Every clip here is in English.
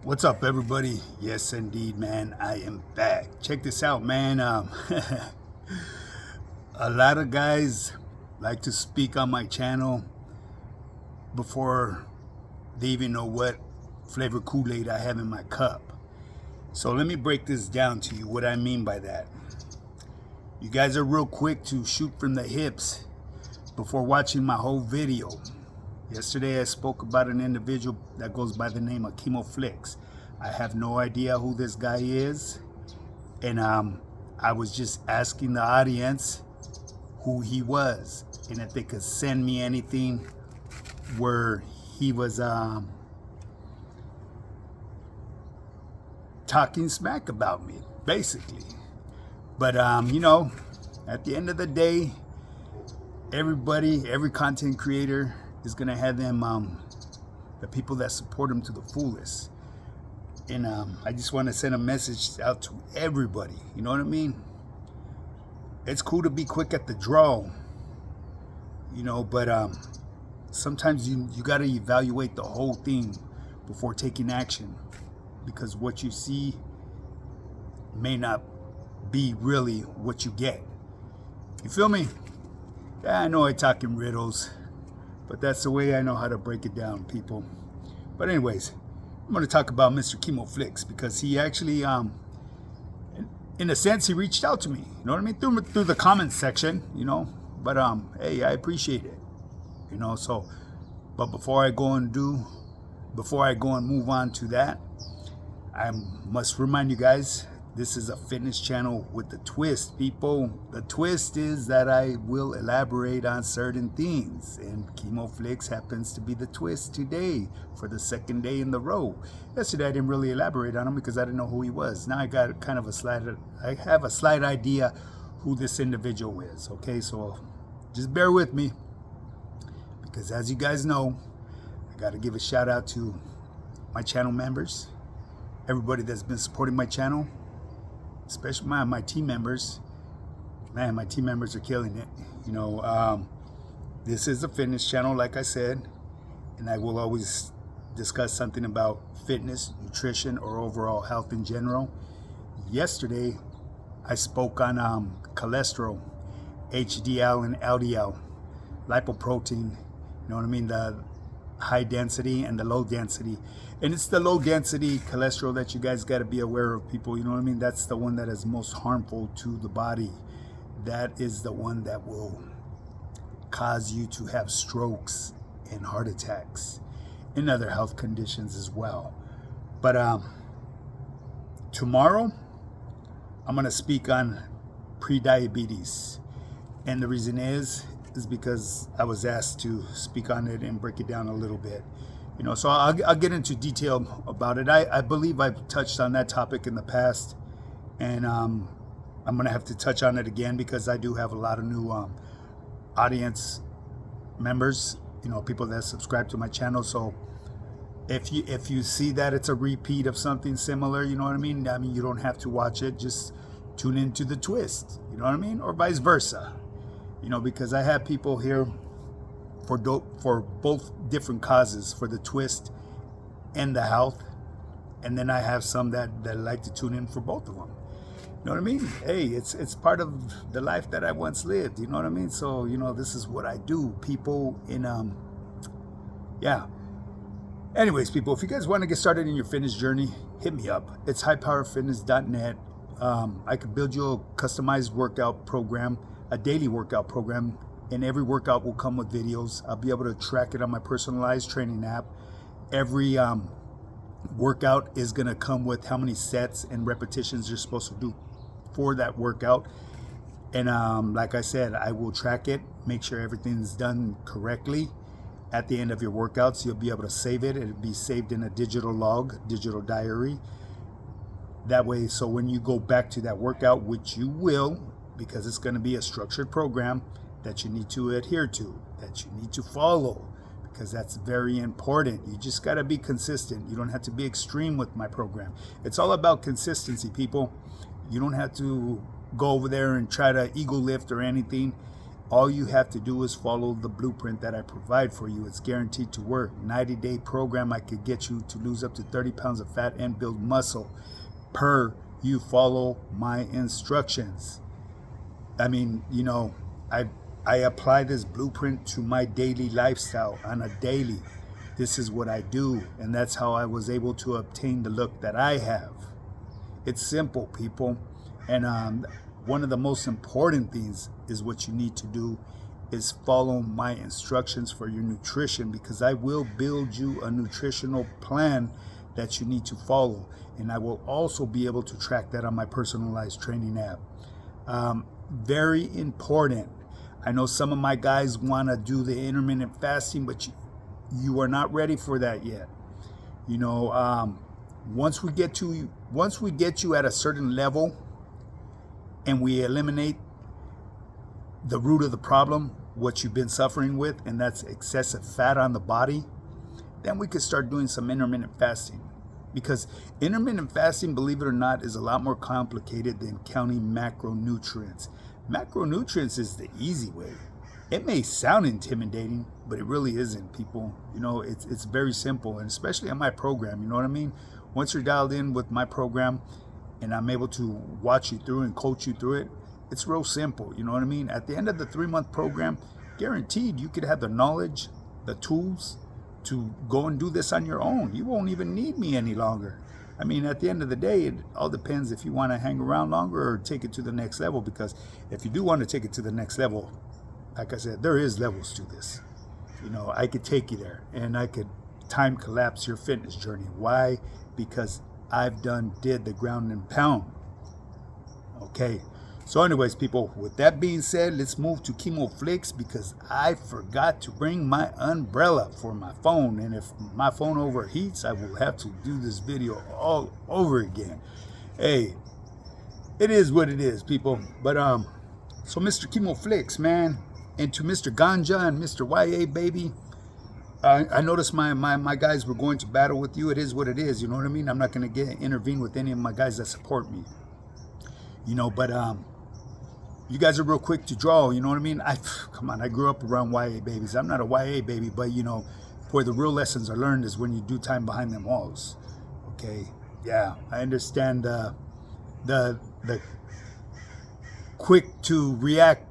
What's up, everybody? Yes, indeed, man. I am back. Check this out, man. A lot of guys like to speak on my channel before they even know what flavor Kool-Aid I have in my cup. So let me break this down to you, what I mean by that. You guys are real quick to shoot from the hips before watching my whole video. Yesterday I spoke about an individual that goes by the name of Kimo Flix. I have no idea who this guy is, and I was just asking the audience who he was and if they could send me anything where he was talking smack about me, basically. But you know, at the end of the day, every content creator is gonna have them the people that support them to the fullest. And I just want to send a message out to everybody. You know what I mean? It's cool to be quick at the draw, you know, but sometimes you got to evaluate the whole thing before taking action, because what you see may not be really what you get. You feel me? Yeah, I know I talk in riddles, but that's the way I know how to break it down, people. But anyways, I'm going to talk about Mr. Kimo Flix, because he actually, in a sense, he reached out to me. You know what I mean? Through the comments section, you know. But hey, I appreciate it. You know. So, but before I go and move on to that, I must remind you guys, this is a fitness channel with a twist, people. The twist is that I will elaborate on certain things, and Kimo Flix happens to be the twist today for the second day in the row. Yesterday I didn't really elaborate on him because I didn't know who he was. Now I got kind of I have a slight idea who this individual is. Okay, so just bear with me, because as you guys know, I got to give a shout out to my channel members, everybody that's been supporting my channel, especially my team members. Man, my team members are killing it. You know, this is a fitness channel, like I said, and I will always discuss something about fitness, nutrition, or overall health in general. Yesterday, I spoke on cholesterol, HDL and LDL, lipoprotein, you know what I mean, the high density and the low density. And it's the low density cholesterol that you guys got to be aware of, people. You know what I mean? That's the one that is most harmful to the body. That is the one that will cause you to have strokes and heart attacks and other health conditions as well. But tomorrow I'm going to speak on pre-diabetes, and the reason is because I was asked to speak on it and break it down a little bit. You know, so I'll get into detail about it. I believe I've touched on that topic in the past, and I'm going to have to touch on it again because I do have a lot of new audience members, you know, people that subscribe to my channel. So if you see that it's a repeat of something similar, you know what I mean? I mean, you don't have to watch it. Just tune into the twist, you know what I mean? Or vice versa. You know, because I have people here for both different causes, for the twist and the health. And then I have some that like to tune in for both of them. You know what I mean? Hey, it's part of the life that I once lived. You know what I mean? So, you know, this is what I do, people. In yeah. Anyways, people, if you guys want to get started in your fitness journey, hit me up. It's highpowerfitness.net. I could build you a customized workout program, a daily workout program, and every workout will come with videos. I'll be able to track it on my personalized training app. Every workout is going to come with how many sets and repetitions you're supposed to do for that workout. And like I said, I will track it, make sure everything's done correctly. At the end of your workouts, you'll be able to save it. It'll be saved in a digital log, digital diary. That way, so when you go back to that workout, which you will, because it's going to be a structured program that you need to adhere to, that you need to follow, because that's very important. You just got to be consistent. You don't have to be extreme with my program. It's all about consistency, people. You don't have to go over there and try to ego lift or anything. All you have to do is follow the blueprint that I provide for you. It's guaranteed to work. 90-day program. I could get you to lose up to 30 pounds of fat and build muscle per you follow my instructions. I mean, you know, I apply this blueprint to my daily lifestyle on a daily. This is what I do, and that's how I was able to obtain the look that I have. It's simple, people. And one of the most important things is what you need to do is follow my instructions for your nutrition, because I will build you a nutritional plan that you need to follow. And I will also be able to track that on my personalized training app. Very important. I know some of my guys want to do the intermittent fasting, but you are not ready for that yet. You know, once we get you at a certain level and we eliminate the root of the problem, what you've been suffering with, and that's excessive fat on the body, then we could start doing some intermittent fasting. Because intermittent fasting, believe it or not, is a lot more complicated than counting macronutrients. Macronutrients is the easy way. It may sound intimidating, but it really isn't, people. You know, it's very simple, and especially on my program, you know what I mean? Once you're dialed in with my program and I'm able to watch you through and coach you through it, it's real simple, you know what I mean? At the end of the 3-month program, guaranteed you could have the knowledge, the tools to go and do this on your own. You won't even need me any longer. I mean, at the end of the day, it all depends if you want to hang around longer or take it to the next level. Because if you do want to take it to the next level, like I said, there is levels to this. You know, I could take you there and I could time collapse your fitness journey. Why? Because I've did the ground and pound. Okay. So anyways, people, with that being said, let's move to Kimo Flix, because I forgot to bring my umbrella for my phone. And if my phone overheats, I will have to do this video all over again. Hey, it is what it is, people. But so Mr. Kimo Flix, man, and to Mr. Ganja and Mr. YA Baby, I noticed my guys were going to battle with you. It is what it is, you know what I mean? I'm not going to intervene with any of my guys that support me. You know, but you guys are real quick to draw, you know what I mean? Come on, I grew up around YA babies. I'm not a YA baby, but you know, where the real lessons are learned is when you do time behind them walls. Okay, yeah, I understand the quick to react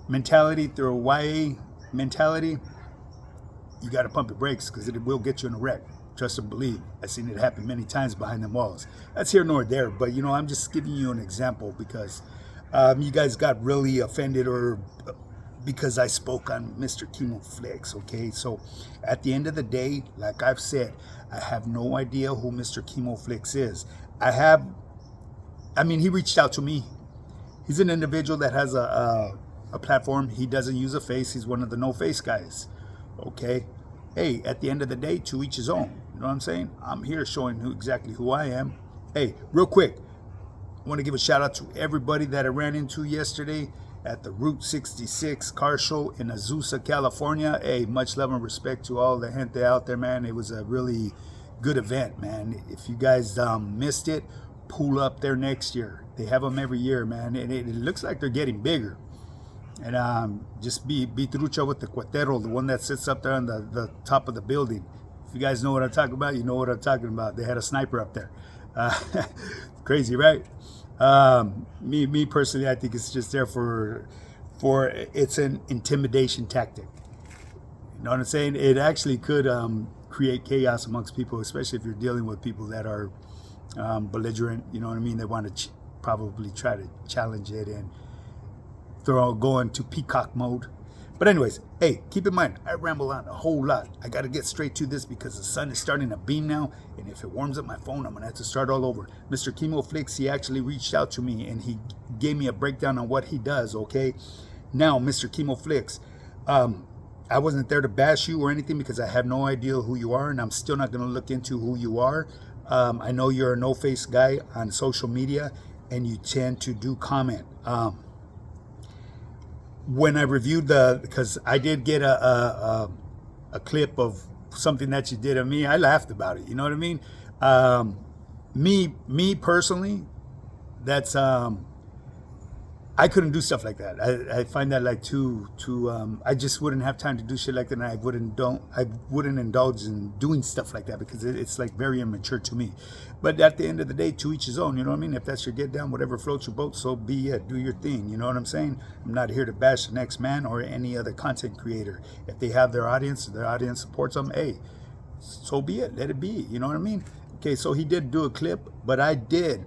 mentality through a YA mentality. You got to pump your brakes, because it will get you in a wreck. Trust and believe. I've seen it happen many times behind them walls. That's here nor there, but you know, I'm just giving you an example because you guys got really offended or because I spoke on Mr. Kimo Flix, okay? So at the end of the day, like I've said, I have no idea who Mr. Kimo Flix is. He reached out to me. He's an individual that has a platform. He doesn't use a face. He's one of the no-face guys, okay? Hey, at the end of the day, to each his own. You know what I'm saying? I'm here showing exactly who I am. Hey, real quick, I want to give a shout out to everybody that I ran into yesterday at the Route 66 car show in Azusa, California. Hey, much love and respect to all the gente out there, man. It was a really good event, man. If you guys missed it, pull up there next year. They have them every year, man. And it looks like they're getting bigger. And just be trucha with the cuatero, the one that sits up there on the top of the building. If you guys know what I'm talking about, you know what I'm talking about. They had a sniper up there. Crazy, right? Me personally, I think it's just there for it's an intimidation tactic. You know what I'm saying? It actually could create chaos amongst people, especially if you're dealing with people that are belligerent. You know what I mean? They want to probably try to challenge it and go into peacock mode. But anyways, hey, keep in mind, I ramble on a whole lot. I got to get straight to this because the sun is starting to beam now, and if it warms up my phone, I'm going to have to start all over. Mr. Kimo Flix, he actually reached out to me, and he gave me a breakdown on what he does, okay? Now, Mr. Kimo Flix, I wasn't there to bash you or anything because I have no idea who you are, and I'm still not going to look into who you are. I know you're a no-face guy on social media, and you tend to do comment. When I reviewed because I did get a clip of something that you did of me, I laughed about it. You know what I mean? Me personally, that's I couldn't do stuff like that. I find that like too I just wouldn't have time to do shit like that, and I wouldn't indulge in doing stuff like that because it's like very immature to me. But at the end of the day, to each his own. You know what I mean? If that's your get down, whatever floats your boat, so be it. Do your thing. You know what I'm saying? I'm not here to bash the next man or any other content creator. If they have their audience supports them, hey, so be it. Let it be. You know what I mean? Okay, so he did do a clip, but I did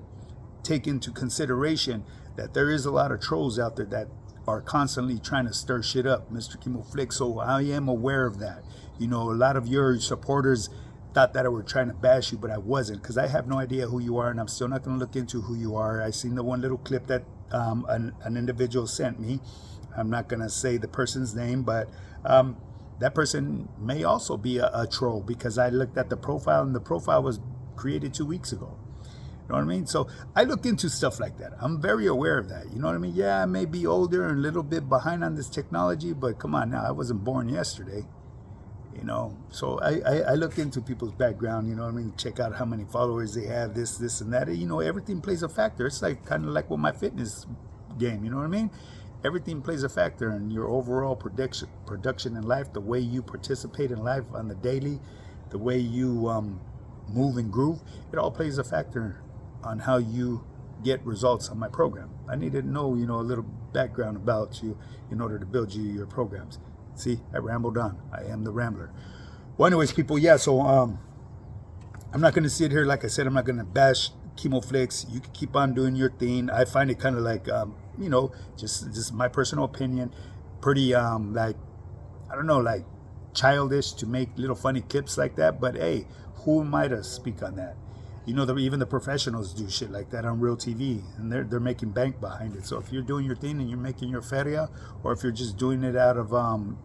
take into consideration that there is a lot of trolls out there that are constantly trying to stir shit up, Mr. Kimo Flix. So I am aware of that. You know, a lot of your supporters thought that I were trying to bash you, but I wasn't, because I have no idea who you are, and I'm still not going to look into who you are. I seen the one little clip that an individual sent me. I'm not going to say the person's name, but that person may also be a troll, because I looked at the profile, and the profile was created 2 weeks ago. You know what I mean? So I look into stuff like that. I'm very aware of that. You know what I mean? Yeah, I may be older and a little bit behind on this technology, but come on now, I wasn't born yesterday. You know, so I look into people's background, you know what I mean? Check out how many followers they have, this, and that. You know, everything plays a factor. It's like kind of like with my fitness game, you know what I mean? Everything plays a factor in your overall production in life, the way you participate in life on the daily, the way you move and groove. It all plays a factor on how you get results on my program. I needed to know, you know, a little background about you in order to build you your programs. See, I rambled on. I am the rambler. Well, anyways, people, yeah, so I'm not going to sit here, like I said, I'm not going to bash Kimo Flix. You can keep on doing your thing. I find it kind of like, you know, just my personal opinion, pretty, like, I don't know, like childish to make little funny clips like that. But hey, who am I to speak on that? You know, even the professionals do shit like that on real TV, and they're making bank behind it. So if you're doing your thing and you're making your feria, or if you're just doing it out of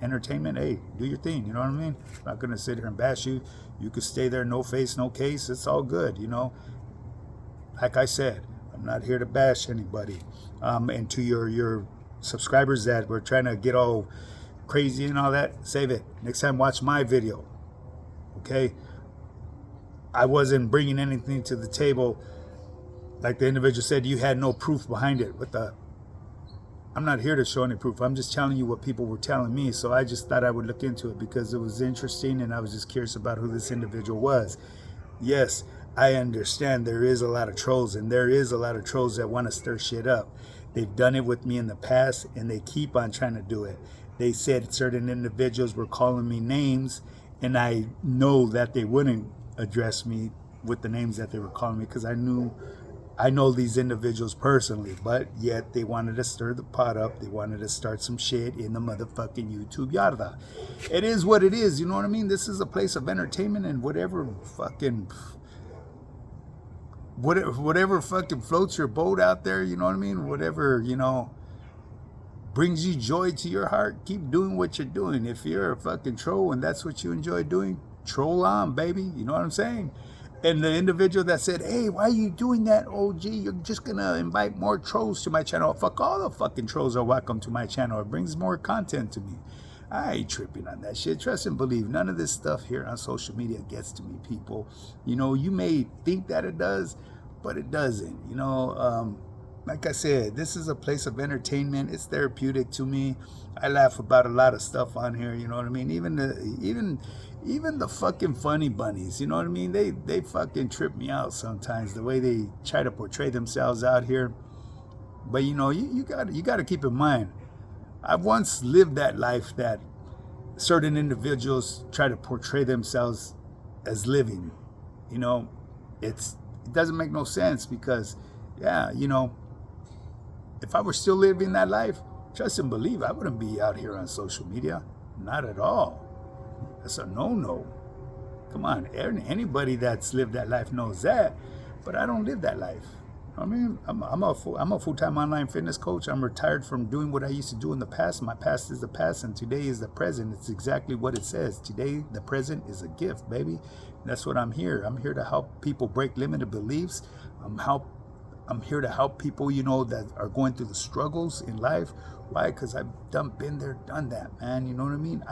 entertainment, hey, do your thing. You know what I mean? I'm not gonna sit here and bash you. You could stay there, no face, no case. It's all good. You know, like I said, I'm not here to bash anybody. And to your subscribers that were trying to get all crazy and all that, save it. Next time, watch my video. Okay. I wasn't bringing anything to the table. Like the individual said, you had no proof behind it. I'm not here to show any proof. I'm just telling you what people were telling me. So I just thought I would look into it because it was interesting, and I was just curious about who this individual was. Yes, I understand there is a lot of trolls, and there is a lot of trolls that want to stir shit up. They've done it with me in the past, and they keep on trying to do it. They said certain individuals were calling me names, and I know that they wouldn't address me with the names that they were calling me, because I know these individuals personally, but yet they wanted to stir the pot up. They wanted to start some shit in the motherfucking YouTube yarda. It is what it is, you know what I mean? This is a place of entertainment, and whatever fucking floats your boat out there, you know what I mean? Whatever, you know, brings you joy to your heart, keep doing what you're doing. If you're a fucking troll and that's what you enjoy doing, troll on, baby. You know what I'm saying? And the individual that said, hey, why are you doing that, OG? You're just going to invite more trolls to my channel. Fuck, all the fucking trolls are welcome to my channel. It brings more content to me. I ain't tripping on that shit. Trust and believe. None of this stuff here on social media gets to me, people. You know, you may think that it does, but it doesn't. You know, like I said, this is a place of entertainment. It's therapeutic to me. I laugh about a lot of stuff on here. You know what I mean? Even the fucking funny bunnies, you know what I mean? They fucking trip me out sometimes, the way they try to portray themselves out here. But you know, you gotta keep in mind, I once lived that life that certain individuals try to portray themselves as living. You know, it doesn't make no sense, because yeah, you know, if I were still living that life, trust and believe, I wouldn't be out here on social media. Not at all. That's a no-no. Come on, anybody that's lived that life knows that, but I don't live that life. I mean, I'm a full-time online fitness coach. I'm retired from doing what I used to do in the past. My past is the past, and today is the present. It's exactly what it says. Today, the present is a gift, baby. And that's what I'm here. I'm here to help people break limited beliefs. I'm here to help people, you know, that are going through the struggles in life. Why? Because I've been there, done that, man. You know what I mean?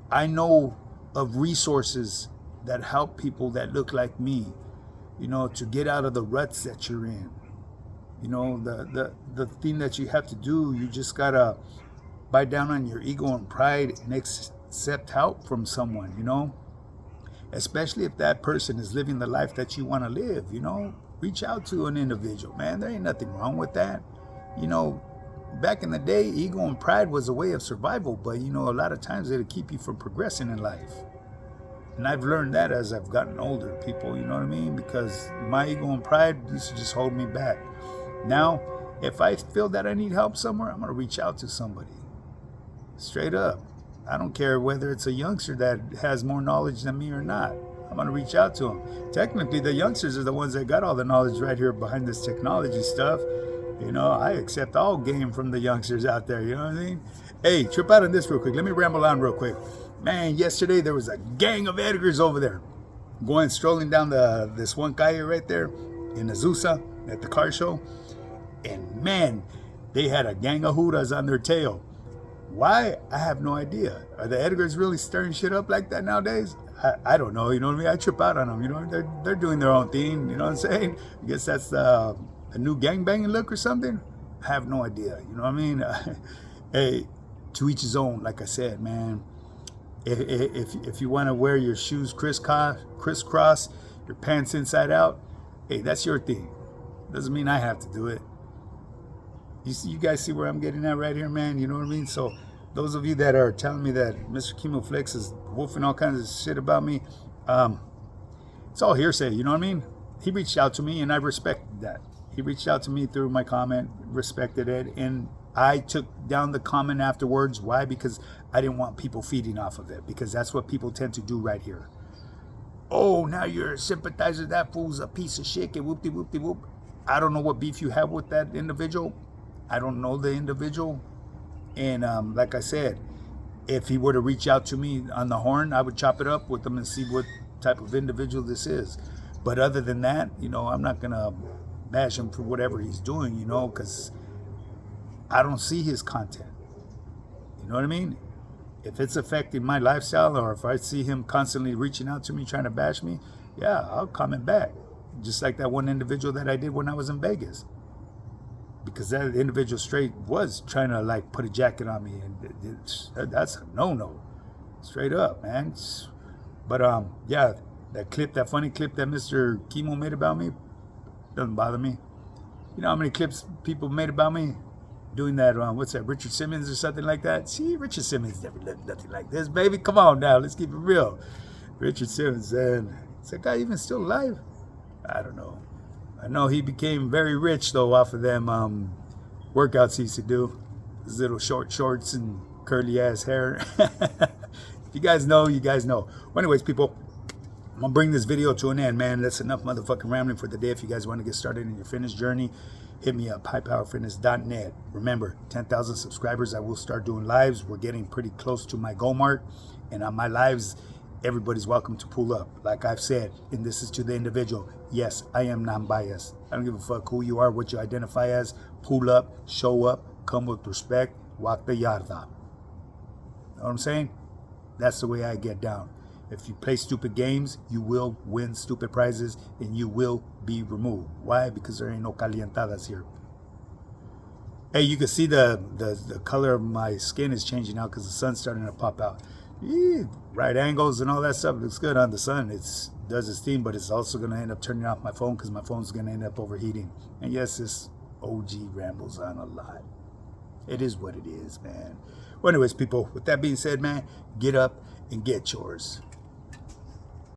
I know of resources that help people that look like me, you know, to get out of the ruts that you're in. You know, the thing that you have to do, you just gotta bite down on your ego and pride and accept help from someone, you know? Especially if that person is living the life that you want to live, you know? Reach out to an individual, man. There ain't nothing wrong with that. You know, back in the day, ego and pride was a way of survival, but, you know, a lot of times it'll keep you from progressing in life. And I've learned that as I've gotten older, people, you know what I mean? Because my ego and pride used to just hold me back. Now, if I feel that I need help somewhere, I'm going to reach out to somebody. Straight up. I don't care whether it's a youngster that has more knowledge than me or not. I'm going to reach out to them. Technically, the youngsters are the ones that got all the knowledge right here behind this technology stuff. You know, I accept all game from the youngsters out there, you know what I mean? Hey, trip out on this real quick. Let me ramble on real quick. Man, yesterday there was a gang of Edgars over there strolling down this one calle right there in Azusa at the car show. And man, they had a gang of Judas on their tail. Why? I have no idea. Are the Edgars really stirring shit up like that nowadays? I don't know, you know what I mean? I trip out on them, you know? They're doing their own thing, you know what I'm saying? I guess that's a new gangbanging look or something? I have no idea, you know what I mean? Hey, to each his own, like I said, man. If you want to wear your shoes crisscross, your pants inside out, hey, that's your thing. Doesn't mean I have to do it. You guys see where I'm getting at right here, man? You know what I mean? So those of you that are telling me that Mr. Kimo Flix is woofing all kinds of shit about me, it's all hearsay, you know what I mean? He reached out to me and I respected that. He reached out to me through my comment, respected it, and I took down the comment afterwards. Why? Because I didn't want people feeding off of it, because that's what people tend to do right here. Oh, now you're a sympathizer. That fool's a piece of shit. And whoop-de-whoop-de-whoop. I don't know what beef you have with that individual. I don't know the individual. And like I said, if he were to reach out to me on the horn, I would chop it up with him and see what type of individual this is. But other than that, you know, I'm not going to bash him for whatever he's doing, you know, because I don't see his content. You know what I mean? If it's affecting my lifestyle, or if I see him constantly reaching out to me trying to bash me, yeah, I'll comment back. Just like that one individual that I did when I was in Vegas. Because that individual straight was trying to like put a jacket on me, and that's a no-no. Straight up, man. But yeah, that funny clip that Mr. Kimo made about me doesn't bother me. You know how many clips people made about me? Doing that, what's that, Richard Simmons or something like that? See, Richard Simmons never lived nothing like this, baby. Come on now, let's keep it real. Richard Simmons, and is that guy even still alive? I don't know. I know he became very rich, though, off of them workouts he used to do. His little short shorts and curly-ass hair. If you guys know, you guys know. Well, anyways, people, I'm going to bring this video to an end, man. That's enough motherfucking rambling for the day. If you guys want to get started in your fitness journey, hit me up, highpowerfitness.net. Remember, 10,000 subscribers, I will start doing lives. We're getting pretty close to my goal mark. And on my lives, everybody's welcome to pull up. Like I've said, and this is to the individual. Yes, I am non-biased. I don't give a fuck who you are, what you identify as. Pull up, show up, come with respect, walk the yarda. Know what I'm saying? That's the way I get down. If you play stupid games, you will win stupid prizes and you will be removed. Why? Because there ain't no calientadas here. Hey, you can see the color of my skin is changing now because the sun's starting to pop out. Right angles and all that stuff looks good on the sun. It does its thing, but it's also going to end up turning off my phone because my phone's going to end up overheating. And yes, this OG rambles on a lot. It is what it is, man. Well, anyways, people, with that being said, man, get up and get yours.